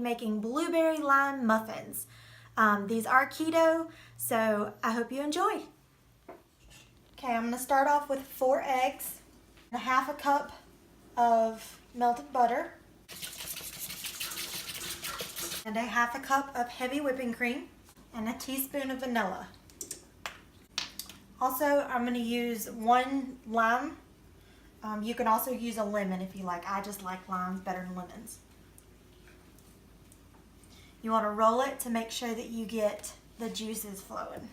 making blueberry lime muffins. These are keto, so I hope you enjoy. Okay, I'm going to start off with 4 eggs, and a half a cup of melted butter, and a half a cup of heavy whipping cream, and a teaspoon of vanilla. Also, I'm going to use 1 lime. You can also use a lemon if you like. I just like limes better than lemons. You want to roll it to make sure that you get the juices flowing.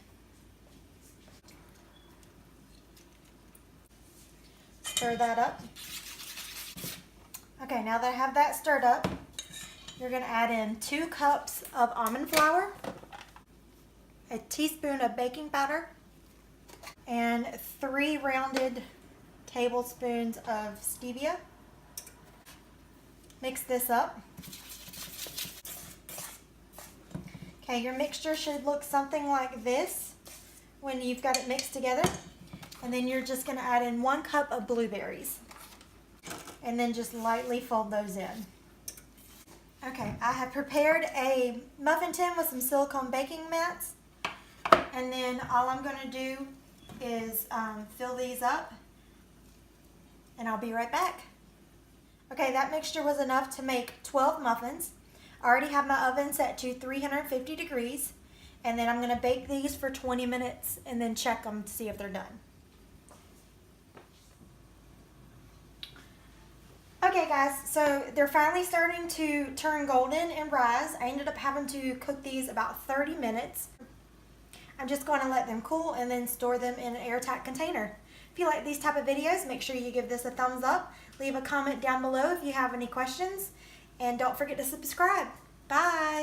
Stir that up. Okay, now that I have that stirred up, you're going to add in 2 cups of almond flour, a teaspoon of baking powder, and 3 rounded tablespoons of stevia. Mix this up. Okay, your mixture should look something like this when you've got it mixed together. And then you're just going to add in 1 cup of blueberries. And then just lightly fold those in. Okay, I have prepared a muffin tin with some silicone baking mats. And then all I'm going to do is fill these up. And I'll be right back. Okay, that mixture was enough to make 12 muffins. I already have my oven set to 350 degrees. And then I'm going to bake these for 20 minutes and then check them to see if they're done. Okay guys, so they're finally starting to turn golden and rise. I ended up having to cook these about 30 minutes. I'm just going to let them cool and then store them in an airtight container. If you like these type of videos, make sure you give this a thumbs up. Leave a comment down below if you have any questions. And don't forget to subscribe. Bye!